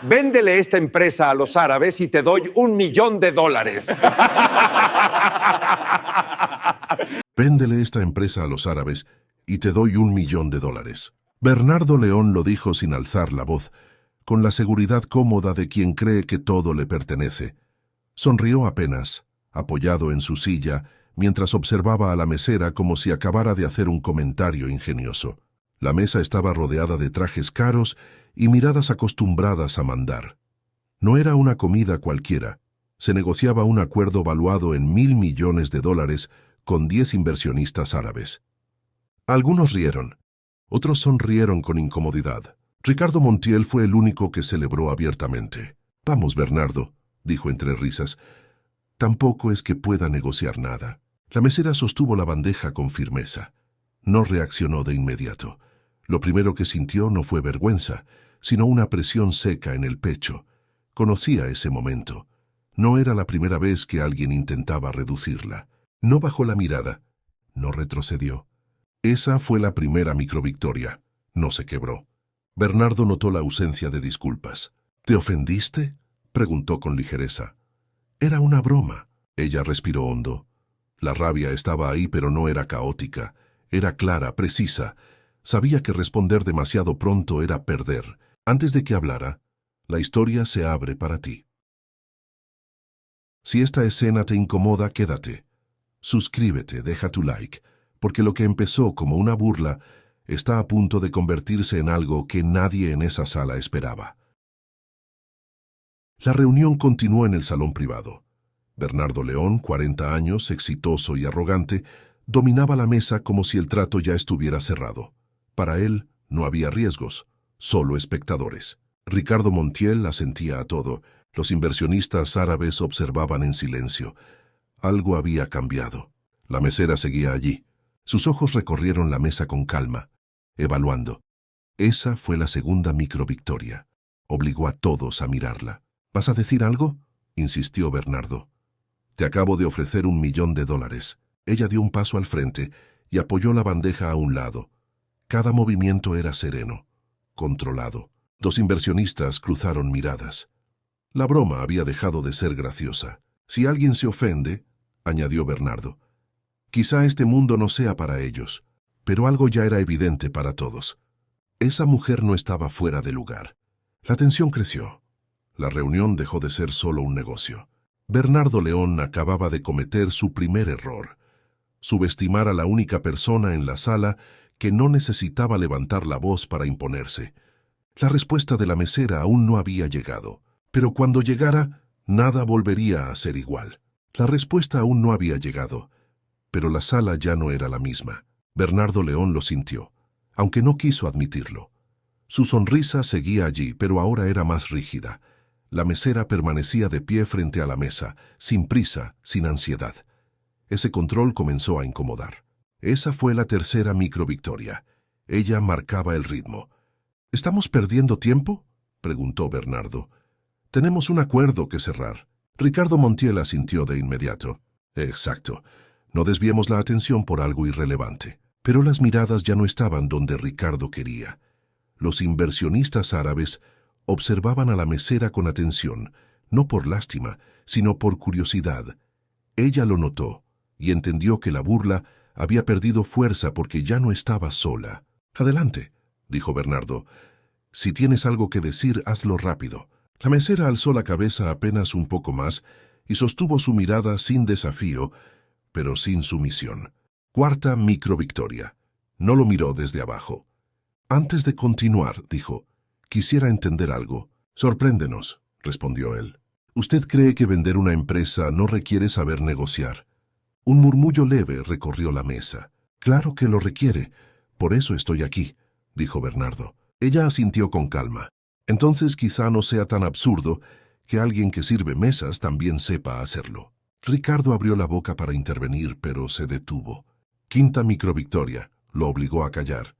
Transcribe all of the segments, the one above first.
Véndele esta empresa a los árabes y te doy $1.000.000. Véndele esta empresa a los árabes y te doy $1.000.000. Bernardo León lo dijo sin alzar la voz, con la seguridad cómoda de quien cree que todo le pertenece. Sonrió apenas, apoyado en su silla, mientras observaba a la mesera como si acabara de hacer un comentario ingenioso. La mesa estaba rodeada de trajes caros y miradas acostumbradas a mandar. No era una comida cualquiera. Se negociaba un acuerdo valuado en $1.000 millones con 10 inversionistas árabes. Algunos rieron, otros sonrieron con incomodidad. Ricardo Montiel fue el único que celebró abiertamente. «Vamos, Bernardo», dijo entre risas. «Tampoco es que pueda negociar nada». La mesera sostuvo la bandeja con firmeza. No reaccionó de inmediato. Lo primero que sintió no fue vergüenza, sino una presión seca en el pecho. Conocía ese momento. No era la primera vez que alguien intentaba reducirla. No bajó la mirada. No retrocedió. Esa fue la primera microvictoria. No se quebró. Bernardo notó la ausencia de disculpas. «¿Te ofendiste?», preguntó con ligereza. «Era una broma». Ella respiró hondo. La rabia estaba ahí, pero no era caótica. Era clara, precisa. Sabía que responder demasiado pronto era perder. Antes de que hablara, «La historia se abre para ti. Si esta escena te incomoda, quédate. Suscríbete, deja tu like, porque lo que empezó como una burla está a punto de convertirse en algo que nadie en esa sala esperaba». La reunión continuó en el salón privado. Bernardo León, 40 años, exitoso y arrogante, dominaba la mesa como si el trato ya estuviera cerrado. Para él no había riesgos, solo espectadores. Ricardo Montiel asentía a todo. Los inversionistas árabes observaban en silencio. Algo había cambiado. La mesera seguía allí. Sus ojos recorrieron la mesa con calma, evaluando. Esa fue la segunda microvictoria. Obligó a todos a mirarla. «¿Vas a decir algo?», insistió Bernardo. «Te acabo de ofrecer $1.000.000. Ella dio un paso al frente y apoyó la bandeja a un lado. Cada movimiento era sereno, controlado. Dos inversionistas cruzaron miradas. La broma había dejado de ser graciosa. «Si alguien se ofende», añadió Bernardo, «quizá este mundo no sea para ellos». Pero algo ya era evidente para todos. Esa mujer no estaba fuera de lugar. La tensión creció. La reunión dejó de ser solo un negocio. Bernardo León acababa de cometer su primer error: subestimar a la única persona en la sala que no necesitaba levantar la voz para imponerse. La respuesta de la mesera aún no había llegado, pero cuando llegara, nada volvería a ser igual. La respuesta aún no había llegado, pero la sala ya no era la misma. Bernardo León lo sintió, aunque no quiso admitirlo. Su sonrisa seguía allí, pero ahora era más rígida. La mesera permanecía de pie frente a la mesa, sin prisa, sin ansiedad. Ese control comenzó a incomodar. Esa fue la tercera microvictoria. Ella marcaba el ritmo. «¿Estamos perdiendo tiempo?», preguntó Bernardo. «Tenemos un acuerdo que cerrar». Ricardo Montiel asintió de inmediato. «Exacto. No desviemos la atención por algo irrelevante». Pero las miradas ya no estaban donde Ricardo quería. Los inversionistas árabes observaban a la mesera con atención, no por lástima, sino por curiosidad. Ella lo notó y entendió que la burla había perdido fuerza porque ya no estaba sola. «Adelante», dijo Bernardo. «Si tienes algo que decir, hazlo rápido». La mesera alzó la cabeza apenas un poco más y sostuvo su mirada sin desafío, pero sin sumisión. Cuarta microvictoria. No lo miró desde abajo. «Antes de continuar», dijo, «quisiera entender algo». «Sorpréndenos», respondió él. «Usted cree que vender una empresa no requiere saber negociar». Un murmullo leve recorrió la mesa. «Claro que lo requiere. Por eso estoy aquí», dijo Bernardo. Ella asintió con calma. «Entonces quizá no sea tan absurdo que alguien que sirve mesas también sepa hacerlo». Ricardo abrió la boca para intervenir, pero se detuvo. Quinta microvictoria. Lo obligó a callar.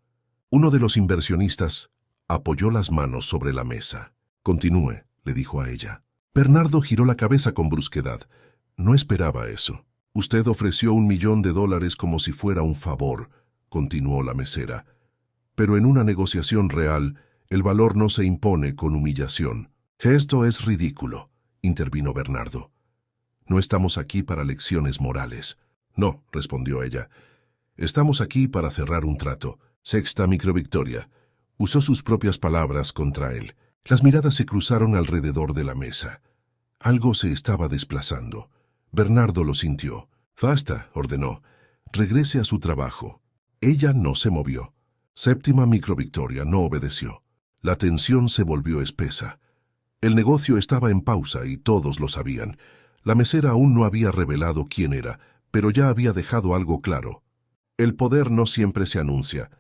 Uno de los inversionistas apoyó las manos sobre la mesa. «Continúe», le dijo a ella. Bernardo giró la cabeza con brusquedad. No esperaba eso. «Usted ofreció $1.000.000 como si fuera un favor», continuó la mesera. «Pero en una negociación real, el valor no se impone con humillación». Esto es ridículo, intervino Bernardo. No estamos aquí para lecciones morales. No, respondió ella. Estamos aquí para cerrar un trato. Sexta microvictoria. Usó sus propias palabras contra él. Las miradas se cruzaron alrededor de la mesa. Algo se estaba desplazando. Bernardo lo sintió. Basta, ordenó. Regrese a su trabajo. Ella no se movió. Séptima microvictoria no obedeció. La tensión se volvió espesa. El negocio estaba en pausa y todos lo sabían. La mesera aún no había revelado quién era, pero ya había dejado algo claro. El poder no siempre se anuncia.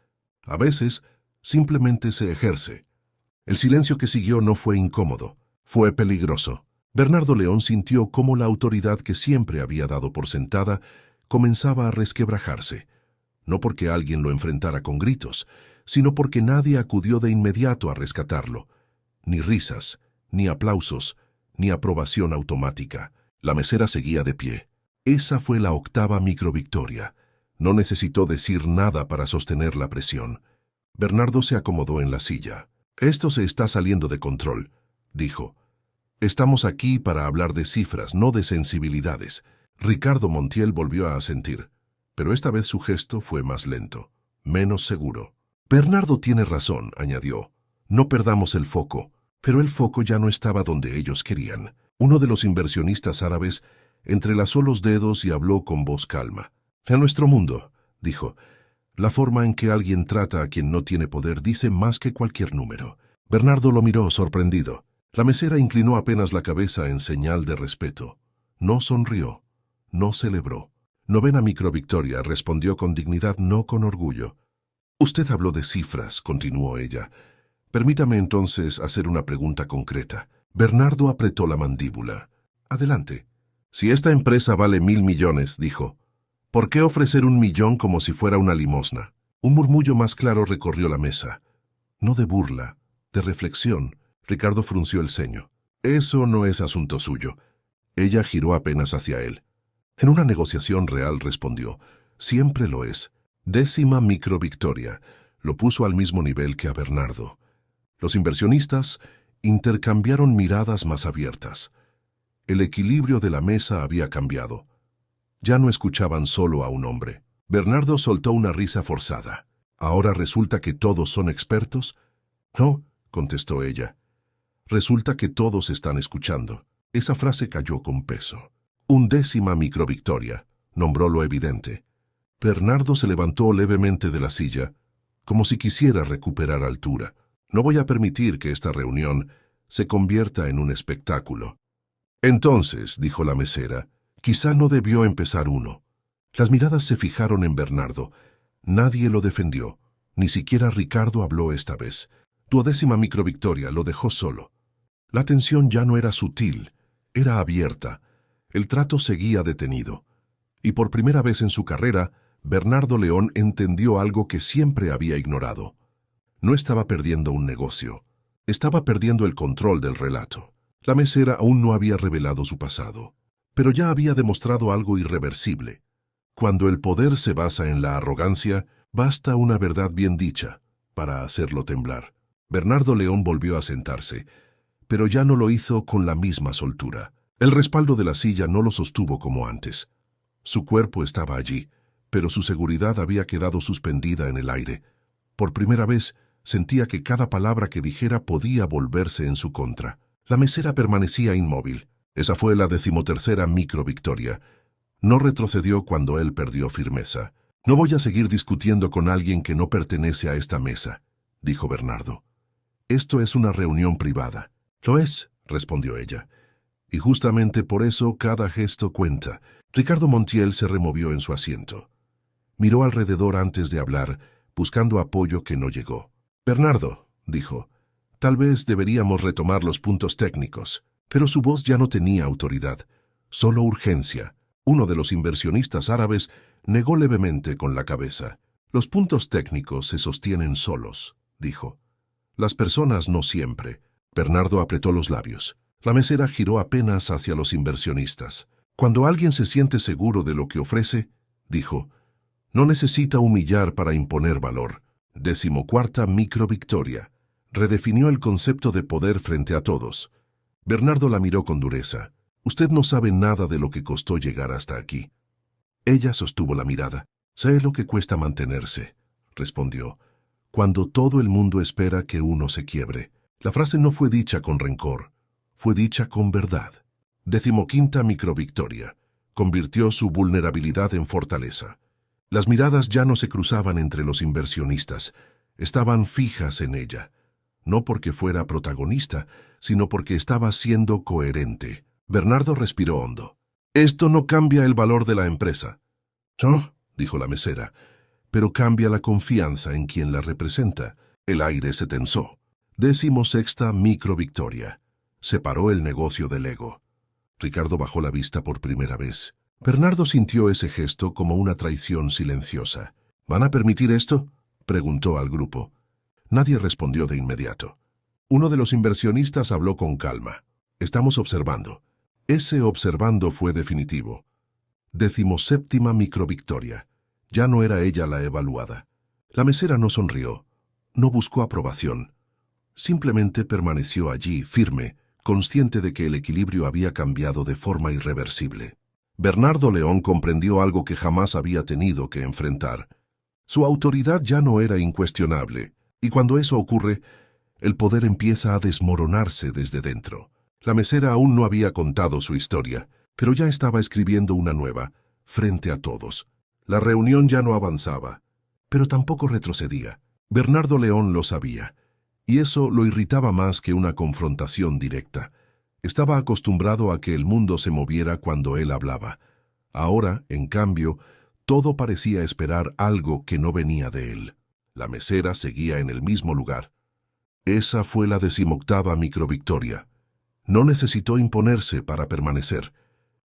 A veces, simplemente se ejerce. El silencio que siguió no fue incómodo, fue peligroso. Bernardo León sintió cómo la autoridad que siempre había dado por sentada comenzaba a resquebrajarse. No porque alguien lo enfrentara con gritos, sino porque nadie acudió de inmediato a rescatarlo. Ni risas, ni aplausos, ni aprobación automática. La mesera seguía de pie. Esa fue la octava microvictoria. No necesitó decir nada para sostener la presión. Bernardo se acomodó en la silla. «Esto se está saliendo de control», dijo. «Estamos aquí para hablar de cifras, no de sensibilidades». Ricardo Montiel volvió a asentir, pero esta vez su gesto fue más lento, menos seguro. «Bernardo tiene razón», añadió. «No perdamos el foco». Pero el foco ya no estaba donde ellos querían. Uno de los inversionistas árabes entrelazó los dedos y habló con voz calma. «En nuestro mundo», dijo, «la forma en que alguien trata a quien no tiene poder dice más que cualquier número». Bernardo lo miró sorprendido. La mesera inclinó apenas la cabeza en señal de respeto. No sonrió, no celebró. «Novena microvictoria», respondió con dignidad, no con orgullo. «Usted habló de cifras», continuó ella. «Permítame entonces hacer una pregunta concreta». Bernardo apretó la mandíbula. «Adelante». «Si esta empresa vale 1.000 millones», dijo, «¿por qué ofrecer 1 millón como si fuera una limosna?» Un murmullo más claro recorrió la mesa. No de burla, de reflexión. Ricardo frunció el ceño. «Eso no es asunto suyo». Ella giró apenas hacia él. «En una negociación real», respondió, «siempre lo es». Décima microvictoria. Lo puso al mismo nivel que a Bernardo. Los inversionistas intercambiaron miradas más abiertas. El equilibrio de la mesa había cambiado. Ya no escuchaban solo a un hombre. Bernardo soltó una risa forzada. «¿Ahora resulta que todos son expertos?» «No», contestó ella. «Resulta que todos están escuchando». Esa frase cayó con peso. «Undécima microvictoria», nombró lo evidente. Bernardo se levantó levemente de la silla, como si quisiera recuperar altura. «No voy a permitir que esta reunión se convierta en un espectáculo». «Entonces», dijo la mesera, «quizá no debió empezar uno». Las miradas se fijaron en Bernardo. Nadie lo defendió. Ni siquiera Ricardo habló esta vez. 12ª microvictoria lo dejó solo. La tensión ya no era sutil, era abierta. El trato seguía detenido. Y por primera vez en su carrera, Bernardo León entendió algo que siempre había ignorado. No estaba perdiendo un negocio. Estaba perdiendo el control del relato. La mesera aún no había revelado su pasado, pero ya había demostrado algo irreversible. Cuando el poder se basa en la arrogancia, basta una verdad bien dicha para hacerlo temblar. Bernardo León volvió a sentarse, pero ya no lo hizo con la misma soltura. El respaldo de la silla no lo sostuvo como antes. Su cuerpo estaba allí, pero su seguridad había quedado suspendida en el aire. Por primera vez, sentía que cada palabra que dijera podía volverse en su contra. La mesera permanecía inmóvil. Esa fue la 13ª microvictoria. No retrocedió cuando él perdió firmeza. «No voy a seguir discutiendo con alguien que no pertenece a esta mesa», dijo Bernardo. «Esto es una reunión privada». «Lo es», respondió ella. «Y justamente por eso cada gesto cuenta». Ricardo Montiel se removió en su asiento. Miró alrededor antes de hablar, buscando apoyo que no llegó. «Bernardo», dijo, «tal vez deberíamos retomar los puntos técnicos». Pero su voz ya no tenía autoridad, solo urgencia. Uno de los inversionistas árabes negó levemente con la cabeza. «Los puntos técnicos se sostienen solos», dijo. «Las personas no siempre». Bernardo apretó los labios. La mesera giró apenas hacia los inversionistas. «Cuando alguien se siente seguro de lo que ofrece», dijo, «no necesita humillar para imponer valor». 14ª microvictoria. Redefinió el concepto de poder frente a todos. Bernardo la miró con dureza. Usted no sabe nada de lo que costó llegar hasta aquí. Ella sostuvo la mirada. Sé lo que cuesta mantenerse, respondió, cuando todo el mundo espera que uno se quiebre. La frase no fue dicha con rencor, fue dicha con verdad. 15ª microvictoria. Convirtió su vulnerabilidad en fortaleza. Las miradas ya no se cruzaban entre los inversionistas, estaban fijas en ella. No porque fuera protagonista, sino porque estaba siendo coherente. Bernardo respiró hondo. Esto no cambia el valor de la empresa. No, dijo la mesera, pero cambia la confianza en quien la representa. El aire se tensó. 16ª microvictoria. Separó el negocio del ego. Ricardo bajó la vista por primera vez. Bernardo sintió ese gesto como una traición silenciosa. ¿Van a permitir esto?, preguntó al grupo. Nadie respondió de inmediato. Uno de los inversionistas habló con calma. Estamos observando. Ese observando fue definitivo. 17ª microvictoria. Ya no era ella la evaluada. La mesera no sonrió, no buscó aprobación. Simplemente permaneció allí, firme, consciente de que el equilibrio había cambiado de forma irreversible. Bernardo León comprendió algo que jamás había tenido que enfrentar. Su autoridad ya no era incuestionable, y cuando eso ocurre, el poder empieza a desmoronarse desde dentro. La mesera aún no había contado su historia, pero ya estaba escribiendo una nueva, frente a todos. La reunión ya no avanzaba, pero tampoco retrocedía. Bernardo León lo sabía, y eso lo irritaba más que una confrontación directa. Estaba acostumbrado a que el mundo se moviera cuando él hablaba. Ahora, en cambio, todo parecía esperar algo que no venía de él. La mesera seguía en el mismo lugar. Esa fue la 18ª microvictoria. No necesitó imponerse para permanecer.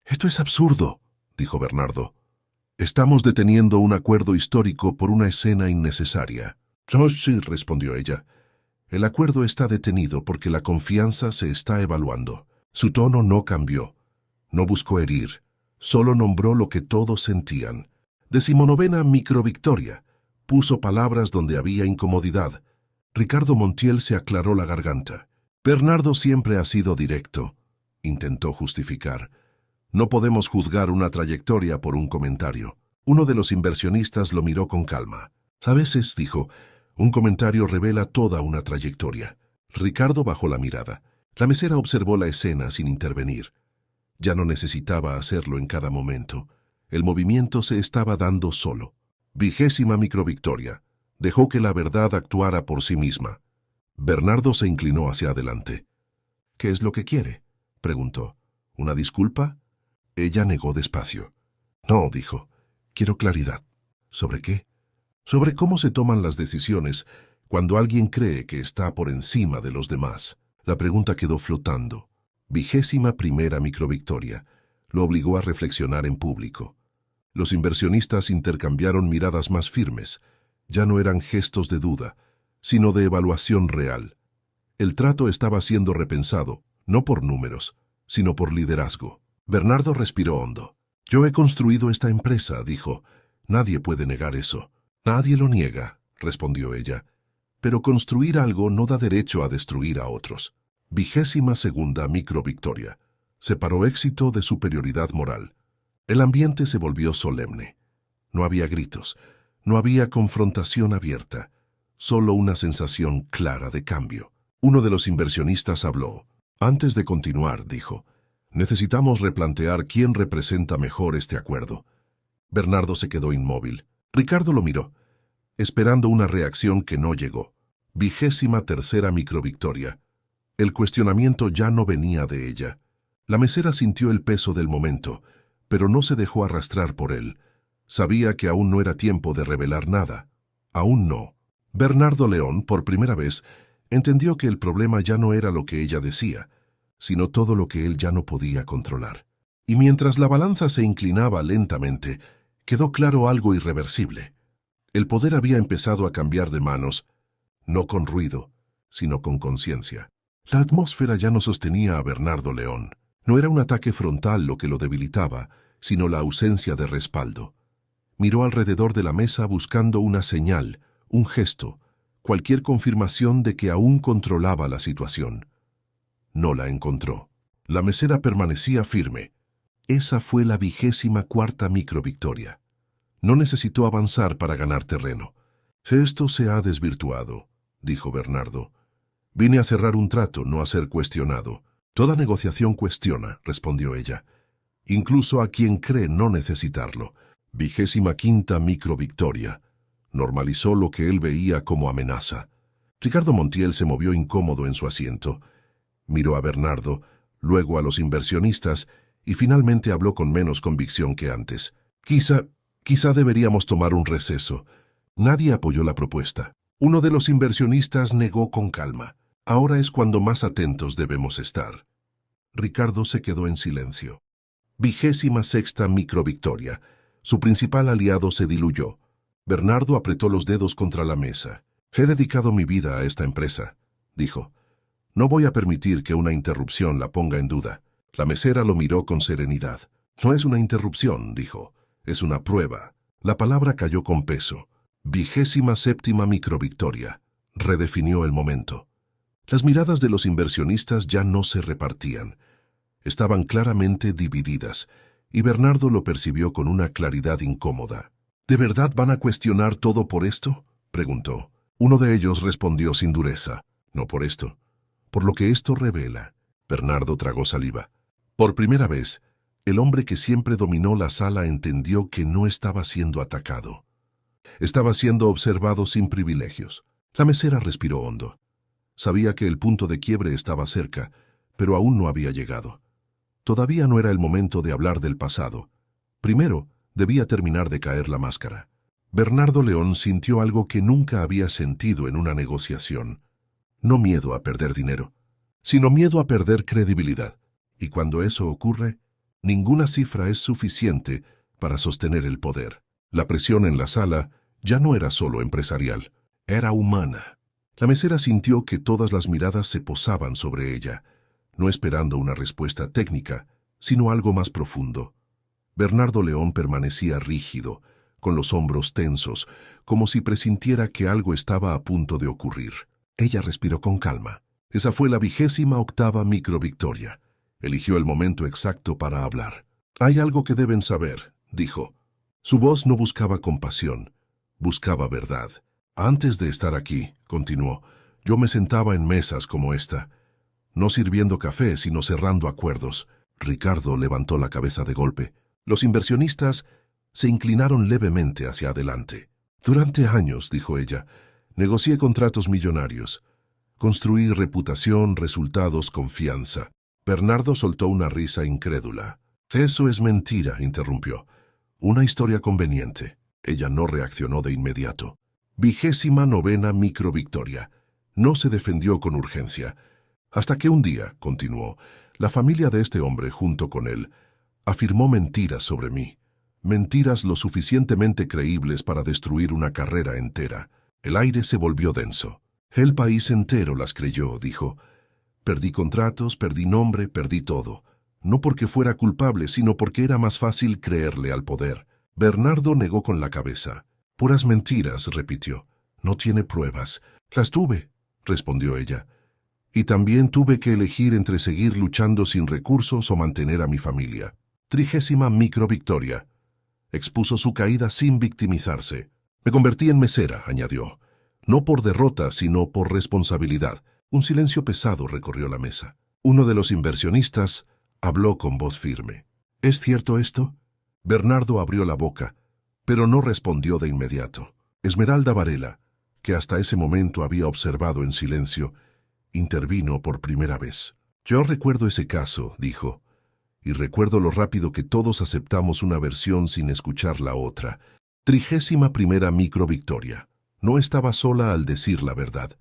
«Esto es absurdo», dijo Bernardo. «Estamos deteniendo un acuerdo histórico por una escena innecesaria». «No, sí», respondió ella. «El acuerdo está detenido porque la confianza se está evaluando». Su tono no cambió. No buscó herir. Solo nombró lo que todos sentían. 19ª microvictoria. Puso palabras donde había incomodidad. Ricardo Montiel se aclaró la garganta. «Bernardo siempre ha sido directo», intentó justificar. «No podemos juzgar una trayectoria por un comentario». Uno de los inversionistas lo miró con calma. «A veces», dijo, «un comentario revela toda una trayectoria». Ricardo bajó la mirada. La mesera observó la escena sin intervenir. Ya no necesitaba hacerlo en cada momento. El movimiento se estaba dando solo. 20ª microvictoria. Dejó que la verdad actuara por sí misma. Bernardo se inclinó hacia adelante. «¿Qué es lo que quiere?», preguntó. «¿Una disculpa?». Ella negó despacio. «No», dijo. «Quiero claridad». «¿Sobre qué?». «Sobre cómo se toman las decisiones cuando alguien cree que está por encima de los demás». La pregunta quedó flotando. 21ª microvictoria. Lo obligó a reflexionar en público. Los inversionistas intercambiaron miradas más firmes. Ya no eran gestos de duda, sino de evaluación real. El trato estaba siendo repensado, no por números, sino por liderazgo. Bernardo respiró hondo. «Yo he construido esta empresa», dijo. «Nadie puede negar eso». «Nadie lo niega», respondió ella. «Pero construir algo no da derecho a destruir a otros». 22ª microvictoria. Separó éxito de superioridad moral. El ambiente se volvió solemne. No había gritos, no había confrontación abierta, solo una sensación clara de cambio. Uno de los inversionistas habló. «Antes de continuar», dijo, «necesitamos replantear quién representa mejor este acuerdo». Bernardo se quedó inmóvil. Ricardo lo miró, esperando una reacción que no llegó. 23ª microvictoria. El cuestionamiento ya no venía de ella. La mesera sintió el peso del momento, pero no se dejó arrastrar por él. Sabía que aún no era tiempo de revelar nada. Aún no. Bernardo León, por primera vez, entendió que el problema ya no era lo que ella decía, sino todo lo que él ya no podía controlar. Y mientras la balanza se inclinaba lentamente, quedó claro algo irreversible. El poder había empezado a cambiar de manos, no con ruido, sino con conciencia. La atmósfera ya no sostenía a Bernardo León. No era un ataque frontal lo que lo debilitaba, sino la ausencia de respaldo. Miró alrededor de la mesa buscando una señal, un gesto, cualquier confirmación de que aún controlaba la situación. No la encontró. La mesera permanecía firme. Esa fue la 24ª microvictoria. No necesitó avanzar para ganar terreno. Esto se ha desvirtuado, dijo Bernardo. Vine a cerrar un trato, no a ser cuestionado. Toda negociación cuestiona, respondió ella. Incluso a quien cree no necesitarlo. 25ª microvictoria. Normalizó lo que él veía como amenaza. Ricardo Montiel se movió incómodo en su asiento. Miró a Bernardo, luego a los inversionistas y finalmente habló con menos convicción que antes. Quizá deberíamos tomar un receso. Nadie apoyó la propuesta. Uno de los inversionistas negó con calma. Ahora es cuando más atentos debemos estar. Ricardo se quedó en silencio. 26ª microvictoria. Su principal aliado se diluyó. Bernardo apretó los dedos contra la mesa. He dedicado mi vida a esta empresa, dijo. No voy a permitir que una interrupción la ponga en duda. La mesera lo miró con serenidad. No es una interrupción, dijo. Es una prueba. La palabra cayó con peso. 27ª microvictoria. Redefinió el momento. Las miradas de los inversionistas ya no se repartían. Estaban claramente divididas, y Bernardo lo percibió con una claridad incómoda. ¿De verdad van a cuestionar todo por esto?, preguntó. Uno de ellos respondió sin dureza. No por esto. Por lo que esto revela. Bernardo tragó saliva. Por primera vez, el hombre que siempre dominó la sala entendió que no estaba siendo atacado. Estaba siendo observado sin privilegios. La mesera respiró hondo. Sabía que el punto de quiebre estaba cerca, pero aún no había llegado. Todavía no era el momento de hablar del pasado. Primero, debía terminar de caer la máscara. Bernardo León sintió algo que nunca había sentido en una negociación. No miedo a perder dinero, sino miedo a perder credibilidad. Y cuando eso ocurre, ninguna cifra es suficiente para sostener el poder. La presión en la sala ya no era solo empresarial, era humana. La mesera sintió que todas las miradas se posaban sobre ella, no esperando una respuesta técnica, sino algo más profundo. Bernardo León permanecía rígido, con los hombros tensos, como si presintiera que algo estaba a punto de ocurrir. Ella respiró con calma. Esa fue la 28ª microvictoria. Eligió el momento exacto para hablar. Hay algo que deben saber, dijo. Su voz no buscaba compasión, buscaba verdad. Antes de estar aquí, continuó, yo me sentaba en mesas como esta, no sirviendo café, sino cerrando acuerdos. Ricardo levantó la cabeza de golpe. Los inversionistas se inclinaron levemente hacia adelante. Durante años, dijo ella, negocié contratos millonarios. Construí reputación, resultados, confianza. Bernardo soltó una risa incrédula. Eso es mentira, interrumpió. Una historia conveniente. Ella no reaccionó de inmediato. 29ª microvictoria. No se defendió con urgencia. Hasta que un día, continuó, la familia de este hombre, junto con él, afirmó mentiras sobre mí. Mentiras lo suficientemente creíbles para destruir una carrera entera. El aire se volvió denso. El país entero las creyó, dijo. Perdí contratos, perdí nombre, perdí todo. No porque fuera culpable, sino porque era más fácil creerle al poder. Bernardo negó con la cabeza. Puras mentiras, repitió. No tiene pruebas. Las tuve, respondió ella. Y también tuve que elegir entre seguir luchando sin recursos o mantener a mi familia. 30ª microvictoria. Expuso su caída sin victimizarse. Me convertí en mesera, añadió. No por derrota, sino por responsabilidad. Un silencio pesado recorrió la mesa. Uno de los inversionistas habló con voz firme. ¿Es cierto esto? Bernardo abrió la boca, pero no respondió de inmediato. Esmeralda Varela, que hasta ese momento había observado en silencio, intervino por primera vez. Yo recuerdo ese caso, dijo, y recuerdo lo rápido que todos aceptamos una versión sin escuchar la otra. 31ª microvictoria. No estaba sola al decir la verdad.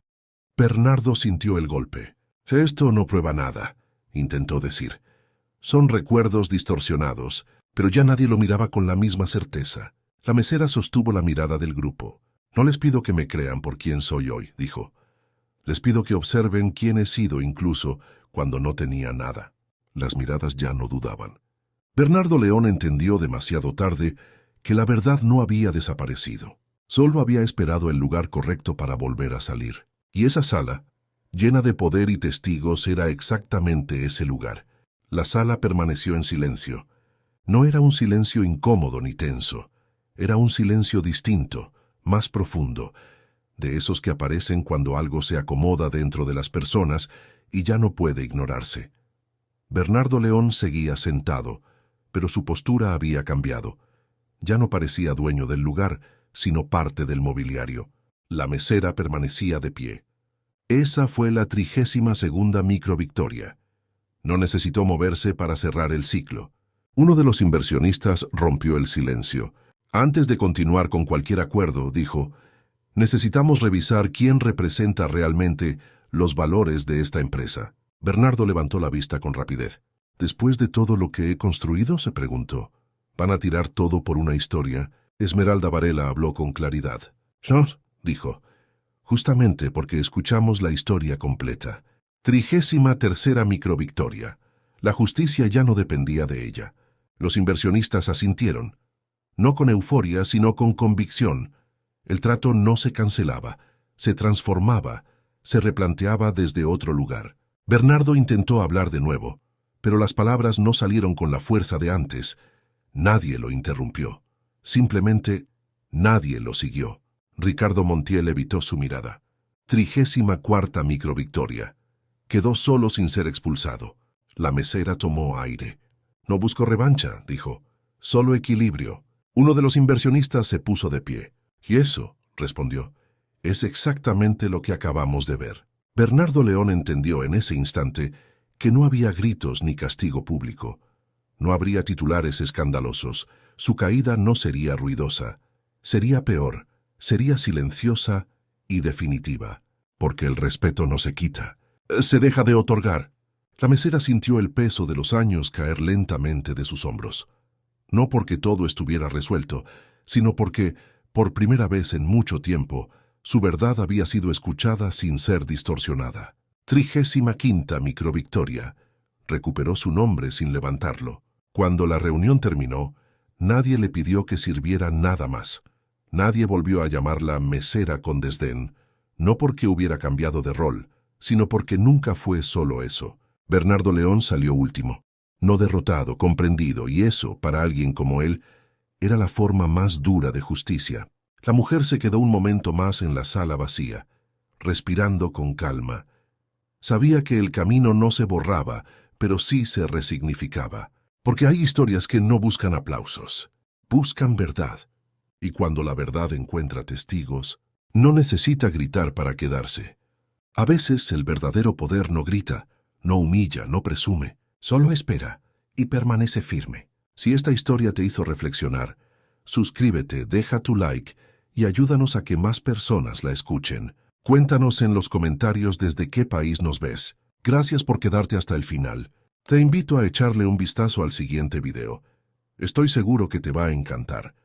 Bernardo sintió el golpe. Esto no prueba nada, intentó decir. Son recuerdos distorsionados, pero ya nadie lo miraba con la misma certeza. La mesera sostuvo la mirada del grupo. No les pido que me crean por quién soy hoy, dijo. Les pido que observen quién he sido incluso cuando no tenía nada. Las miradas ya no dudaban. Bernardo León entendió demasiado tarde que la verdad no había desaparecido. Solo había esperado el lugar correcto para volver a salir. Y esa sala, llena de poder y testigos, era exactamente ese lugar. La sala permaneció en silencio. No era un silencio incómodo ni tenso. Era un silencio distinto, más profundo, de esos que aparecen cuando algo se acomoda dentro de las personas y ya no puede ignorarse. Bernardo León seguía sentado, pero su postura había cambiado. Ya no parecía dueño del lugar, sino parte del mobiliario. La mesera permanecía de pie. Esa fue la 32ª microvictoria. No necesitó moverse para cerrar el ciclo. Uno de los inversionistas rompió el silencio. Antes de continuar con cualquier acuerdo, dijo, necesitamos revisar quién representa realmente los valores de esta empresa. Bernardo levantó la vista con rapidez. ¿Después de todo lo que he construido?, se preguntó. ¿Van a tirar todo por una historia? Esmeralda Varela habló con claridad. No, dijo. Justamente porque escuchamos la historia completa. 33ª microvictoria. La justicia ya no dependía de ella. Los inversionistas asintieron. No con euforia, sino con convicción. El trato no se cancelaba, se transformaba, se replanteaba desde otro lugar. Bernardo intentó hablar de nuevo, pero las palabras no salieron con la fuerza de antes. Nadie lo interrumpió. Simplemente, nadie lo siguió. Ricardo Montiel evitó su mirada. 34ª microvictoria. Quedó solo sin ser expulsado. La mesera tomó aire. No busco revancha, dijo. Solo equilibrio. Uno de los inversionistas se puso de pie. ¿Y eso?, respondió. Es exactamente lo que acabamos de ver. Bernardo León entendió en ese instante que no había gritos ni castigo público. No habría titulares escandalosos. Su caída no sería ruidosa. Sería peor. Sería silenciosa y definitiva. Porque el respeto no se quita. Se deja de otorgar. La mesera sintió el peso de los años caer lentamente de sus hombros. No porque todo estuviera resuelto, sino porque, por primera vez en mucho tiempo, su verdad había sido escuchada sin ser distorsionada. 35ª microvictoria. Recuperó su nombre sin levantarlo. Cuando la reunión terminó, nadie le pidió que sirviera nada más. Nadie volvió a llamarla mesera con desdén, no porque hubiera cambiado de rol, sino porque nunca fue solo eso. Bernardo León salió último. No derrotado, comprendido, y eso, para alguien como él, era la forma más dura de justicia. La mujer se quedó un momento más en la sala vacía, respirando con calma. Sabía que el camino no se borraba, pero sí se resignificaba. Porque hay historias que no buscan aplausos, buscan verdad. Y cuando la verdad encuentra testigos, no necesita gritar para quedarse. A veces el verdadero poder no grita, no humilla, no presume. Solo espera y permanece firme. Si esta historia te hizo reflexionar, suscríbete, deja tu like y ayúdanos a que más personas la escuchen. Cuéntanos en los comentarios desde qué país nos ves. Gracias por quedarte hasta el final. Te invito a echarle un vistazo al siguiente video. Estoy seguro que te va a encantar.